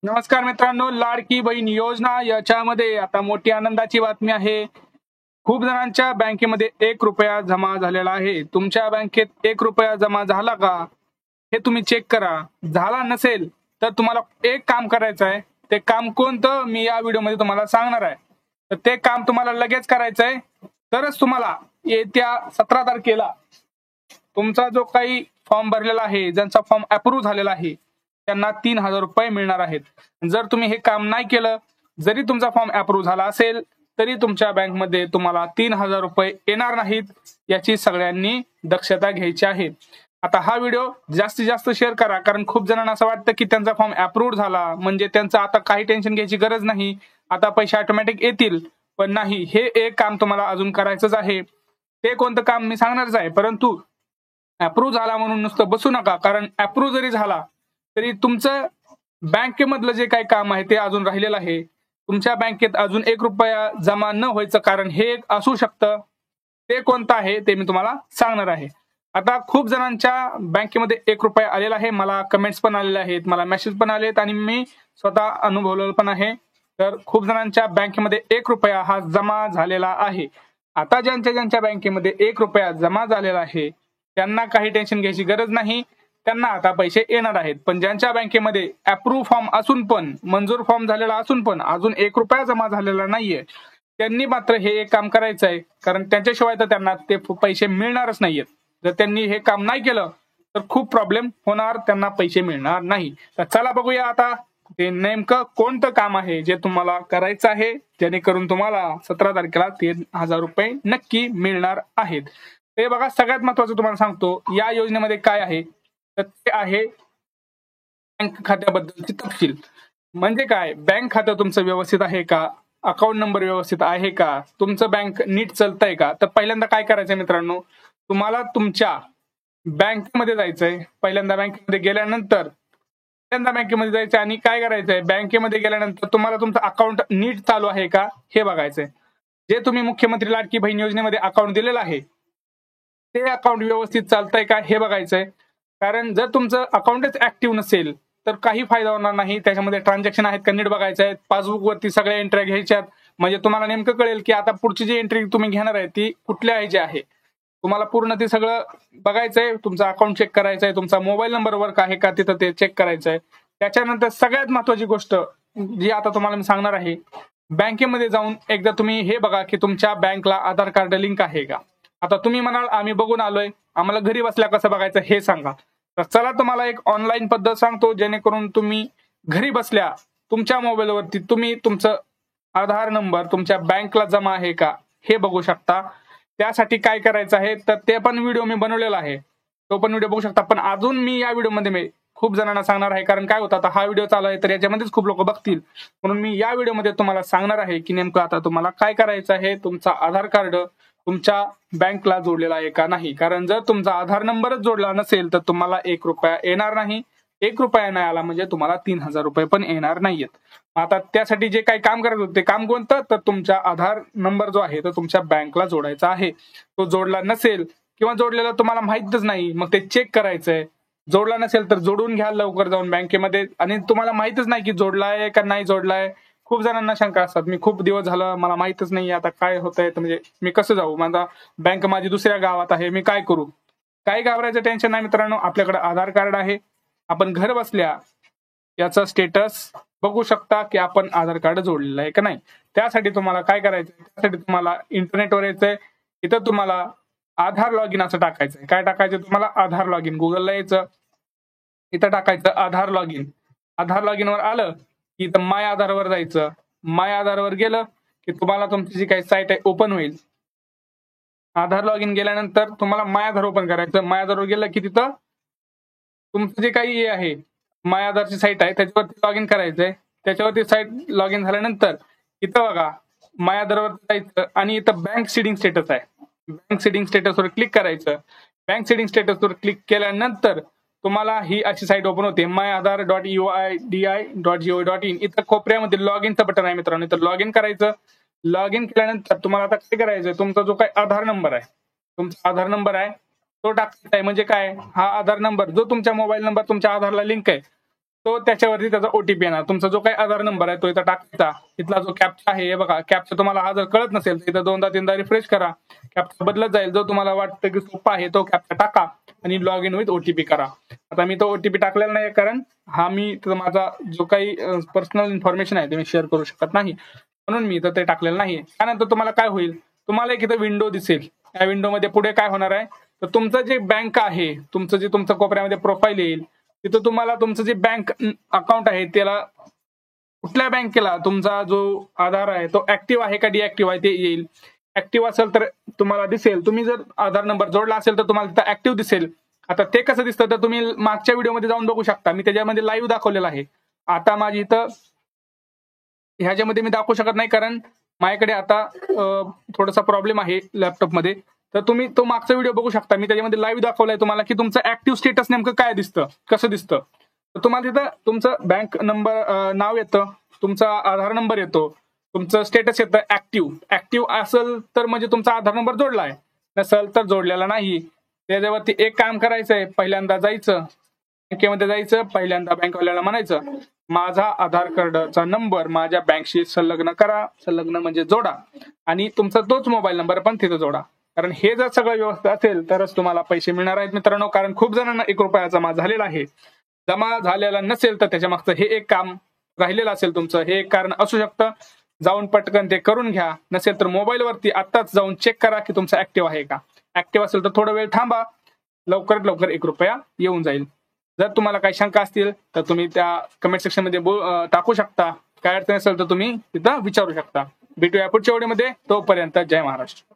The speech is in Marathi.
नमस्कार मित्रांनो, लाडकी बहीण योजना याच्यामध्ये आता मोठी आनंदाची बातमी आहे. खूप जणांच्या बँकेमध्ये 1 रुपया जमा झालेला आहे. तुमच्या बँकेत 1 रुपया जमा झाला का हे तुम्ही चेक करा. झाला नसेल तर तुम्हाला एक काम करायचं आहे. ते काम कोणतं मी या व्हिडिओमध्ये तुम्हाला सांगणार आहे. तर ते काम तुम्हाला लगेच करायचं आहे. तरच तुम्हाला येत्या 17 तारखेला तुमचा जो काही फॉर्म भरलेला आहे, ज्यांचा फॉर्म अप्रूव्ह झालेला आहे, त्यांना 3,000 रुपये मिळणार आहेत. जर तुम्ही हे काम नाही केलं, जरी तुमचा फॉर्म अप्रूव्ह झाला असेल तरी तुमच्या बँकमध्ये तुम्हाला 3,000 रुपये येणार नाहीत. याची सगळ्यांनी दक्षता घ्यायची आहे. आता हा व्हिडिओ जास्तीत जास्त शेअर करा, कारण खूप जणांना असं वाटतं की त्यांचा फॉर्म अप्रूव्ह झाला म्हणजे त्यांचं आता काही टेन्शन घ्यायची गरज नाही, आता पैसे ऑटोमॅटिक येतील. पण नाही, हे एक काम तुम्हाला अजून करायचंच आहे. ते कोणतं काम मी सांगणारच आहे, परंतु अप्रूव्ह झाला म्हणून नुसतं बसू नका, कारण अप्रूव्ह जरी झाला तरी तुमचं बँकेमधलं जे काही काम आहे ते अजून राहिलेलं आहे. तुमच्या बँकेत अजून 1 रुपया जमा न व्हायचं कारण हे एक असू शकतं. ते कोणतं आहे ते मी तुम्हाला सांगणार आहे. आता खूप जणांच्या बँकेमध्ये 1 रुपया आलेला आहे. मला कमेंट्स पण आलेले आहेत, मला मेसेज पण आलेत आणि मी स्वतः अनुभवलेलं पण आहे. तर खूप जणांच्या बँकेमध्ये 1 रुपया हा जमा झालेला आहे. आता ज्यांच्या बँकेमध्ये 1 रुपया जमा झालेला आहे त्यांना काही टेन्शन घ्यायची गरज नाही. त्यांना आता पैसे येणार आहेत. पण ज्यांच्या बँकेमध्ये अप्रूव्ह फॉर्म असून पण, मंजूर फॉर्म झालेला असून पण अजून 1 रुपया जमा झालेला नाहीये, त्यांनी मात्र हे एक काम करायचं आहे, कारण त्यांच्याशिवाय तर त्यांना ते पैसे मिळणारच नाहीयेत. जर त्यांनी हे काम नाही केलं तर खूप प्रॉब्लेम होणार, त्यांना पैसे मिळणार नाही. तर चला बघूया आता ते नेमकं कोणतं काम आहे जे तुम्हाला करायचं आहे, जेणेकरून तुम्हाला 17 तारखेला 3,000 रुपये नक्की मिळणार आहेत. ते बघा, सगळ्यात महत्वाचं तुम्हाला सांगतो या योजनेमध्ये काय आहे. तर ते आहे बँक खात्याबद्दलचे तपशील. म्हणजे काय, बँक खातं तुमचं व्यवस्थित आहे का, अकाउंट नंबर व्यवस्थित आहे का, तुमचं बँक नीट चालतंय का. तर पहिल्यांदा काय करायचंय मित्रांनो, तुम्हाला तुमच्या बँकेमध्ये जायचंय. पहिल्यांदा बँकेमध्ये गेल्यानंतर बँकेमध्ये जायचं आणि काय करायचंय, बँकेमध्ये गेल्यानंतर तुम्हाला तुमचं अकाउंट नीट चालू आहे का हे बघायचंय. जे तुम्ही मुख्यमंत्री लाडकी बहीण योजनेमध्ये अकाउंट दिलेलं आहे ते अकाउंट व्यवस्थित चालतंय का हे बघायचंय. कारण जर तुमचं अकाउंटच ऍक्टिव्ह नसेल तर काही फायदा होणार नाही. त्याच्यामध्ये ट्रान्झॅक्शन आहेत का नीट बघायचं आहे. पासबुक वरती सगळ्या एंट्र्या घ्यायच्यात, म्हणजे तुम्हाला नेमकं कळेल की आता पुढची जी एंट्री तुम्ही घेणार आहे ती कुठल्या ह्याची आहे. तुम्हाला पूर्ण ते सगळं बघायचंय. तुमचं अकाउंट चेक करायचंय, तुमचा मोबाईल नंबर वर्क आहे का तिथं ते चेक करायचंय. त्याच्यानंतर सगळ्यात महत्वाची गोष्ट जी आता तुम्हाला मी सांगणार आहे, बँकेमध्ये जाऊन एकदा तुम्ही हे बघा की तुमच्या बँकला आधार कार्ड लिंक आहे का. आता तुम्ही म्हणाल आम्ही बघून आलोय, आम्हाला घरी बसल्या कसं बघायचं हे सांगा. तर चला तुम्हाला एक ऑनलाईन पद्धत सांगतो, जेणेकरून तुम्ही घरी बसल्या तुमच्या मोबाईलवरती तुम्ही तुमचं आधार नंबर तुमच्या बँकला जमा आहे का हे बघू शकता. त्यासाठी काय करायचं आहे तर ते पण व्हिडिओ मी बनवलेला आहे, तो पण व्हिडिओ बघू शकता. पण अजून मी या व्हिडिओमध्ये मी खूप जणांना सांगणार आहे, कारण काय होतं आता हा व्हिडिओ चालू आहे तर याच्यामध्येच खूप लोक बघतील, म्हणून मी या व्हिडिओमध्ये तुम्हाला सांगणार आहे की नेमकं आता तुम्हाला काय करायचं आहे. तुमचा आधार कार्ड तुमच्या बँकला जोडलेला आहे का नाही. कारण जर तुमचा आधार नंबरच जोडला नसेल तर तुम्हाला 1 रुपया येणार नाही. 1 रुपया नाही आला म्हणजे तुम्हाला 3,000 रुपये पण येणार नाहीयेत. आता त्यासाठी जे काही काम करायचं होतं ते काम कोणतं, तर तुमचा आधार नंबर जो आहे तो तुमच्या बँकला जोडायचा आहे. तो जोडला नसेल किंवा जोडलेला तुम्हाला माहितच नाही, मग ते चेक करायचंय. जोडला नसेल तर जोडून घ्या लवकर जाऊन बँकेमध्ये. आणि तुम्हाला माहितच नाही की जोडलाय का नाही जोडलाय, खूप जणांना शंका असतात. मी खूप दिवस झालं मला माहितच नाही आता काय होतंय, तर म्हणजे मी कसं जाऊ, माझा बँक माझी दुसऱ्या गावात आहे, मी काय करू. काही घाबरायचं टेन्शन नाही मित्रांनो, आपल्याकडे आधार कार्ड आहे. आपण घर बसल्या याचं स्टेटस बघू शकता की आपण आधार कार्ड जोडलेलं आहे का नाही. त्यासाठी तुम्हाला काय करायचं, त्यासाठी तुम्हाला इंटरनेटवर यायचंय. इथं तुम्हाला आधार लॉग इन असं टाकायचंय. काय टाकायचं तुम्हाला, आधार लॉग इन. गुगलला यायचं, इथं टाकायचं Aadhaar log in. Aadhaar log in वर आलं की इथं माय आधारवर जायचं. माय आधारवर गेलं की तुम्हाला तुमची जी काही साईट आहे ओपन होईल. आधार लॉग इन गेल्यानंतर तुम्हाला माय आधार ओपन करायचं. माय आधारवर गेलं की तिथं तुमचं जे काही हे आहे, माय आधारची साईट आहे त्याच्यावरती लॉग इन करायचंय. त्याच्यावरती साईट लॉग इन झाल्यानंतर इथं बघा माय आधारवर जायचं आणि इथं बँक सीडिंग स्टेटस आहे. बँक सीडिंग स्टेटसवर क्लिक करायचं. बँक सीडिंग स्टेटसवर क्लिक केल्यानंतर तुम्हाला ही अशी साईट ओपन होते, myAadhar.uidi.gov.in. इथं कोपऱ्यामध्ये लॉग इनचं बटन आहे मित्रांनो, इथं लॉग इन करायचं. लॉग इन केल्यानंतर तुम्हाला आता काय करायचं, तुमचा जो काही आधार नंबर आहे, तुमचा आधार नंबर आहे तो टाकायचा आहे. म्हणजे काय, हा आधार नंबर जो तुमच्या मोबाईल नंबर तुमच्या आधारला लिंक आहे तो त्याच्यावरती त्याचा ओटीपी येणार. तुमचा जो काही आधार नंबर आहे तो इथं टाकायचा. इथला जो कॅप्चा आहे हे बघा, कॅप्चा तुम्हाला हा जर कळत नसेल तर इथं 2दा-3दा रिफ्रेश करा, कॅप्चा बदलत जाईल. जो तुम्हाला वाटतं की सोपा आहे तो कॅप्चा टाका आणि लॉग इन विथ ओटीपी करा. आता मी तो ओटीपी टाकलेला नाही कारण माझा जो काही पर्सनल इन्फॉर्मेशन आहे ते मी शेअर करू शकत नाही, म्हणून मी इथं ते टाकलेलं नाही. त्यानंतर तुम्हाला काय होईल, तुम्हाला एक इथं विंडो दिसेल. या विंडोमध्ये पुढे काय होणार आहे, तर तुमचं जे बँक आहे, तुमचं कोपऱ्यामध्ये प्रोफाईल येईल. तिथं तुम्हाला तुमचं जे बँक अकाउंट आहे त्याला कुठल्या बँकेला तुमचा जो आधार आहे तो ऍक्टिव्ह आहे का डिऍक्टिव्ह आहे ते येईल. ऍक्टिव्ह असेल तर तुम्हाला दिसेल. तुम्ही जर आधार नंबर जोडला असेल तर तुम्हाला तिथं ऍक्टिव्ह दिसेल. आता ते कसं दिसतं तर तुम्ही मागच्या व्हिडिओमध्ये जाऊन बघू शकता. मी त्याच्यामध्ये लाईव्ह दाखवलेलं आहे. आता माझी इथं ह्याच्यामध्ये मी दाखवू शकत नाही कारण माझ्याकडे आता थोडासा प्रॉब्लेम आहे लॅपटॉपमध्ये. तर तुम्ही तो मागचा व्हिडिओ बघू शकता. मी त्याच्यामध्ये लाईव्ह दाखवलाय तुम्हाला की तुमचं ऍक्टिव्ह स्टेटस नेमकं काय दिसतं, कसं दिसतं. तर तुम्हाला तिथं तुमचं बँक नंबर नाव येतं, तुमचा आधार नंबर येतो, तुमचं स्टेटस येतं ऍक्टिव्ह असेल तर म्हणजे तुमचा आधार नंबर जोडला आहे, नसेल तर जोडलेला नाही. त्याच्यावरती एक काम करायचं आहे, पहिल्यांदा जायचं बँकेमध्ये जायचं, पहिल्यांदा बँकवाल्याला म्हणायचं माझा आधार कार्डचा नंबर माझ्या बँकशी संलग्न करा, संलग्न म्हणजे जोडा, आणि तुमचा तोच मोबाईल नंबर पण तिथे जोडा. कारण हे जर सगळं व्यवस्थित असेल तरच तुम्हाला पैसे मिळणार आहेत मित्रांनो. कारण खूप जणांना 1 रुपया जमा झालेला आहे. जमा झालेला नसेल तर त्याच्या मागचं हे एक काम राहिलेलं असेल तुमचं, हे एक कारण असू शकतं. जाऊन पटकन ते करून घ्या. नसेल तर मोबाईलवरती आत्ताच जाऊन चेक करा की तुमचं ऍक्टिव्ह आहे का. ऍक्टिव्ह असेल तर थोडा वेळ थांबा, लवकरात लवकर 1 रुपया येऊन जाईल. जर तुम्हाला काही शंका असतील तर तुम्ही त्या कमेंट सेक्शन मध्ये टाकू शकता. काय अडचण असेल तर तुम्ही तिथं विचारू शकता. भेटूया पुढच्या व्हिडिओमध्ये. तोपर्यंत जय महाराष्ट्र.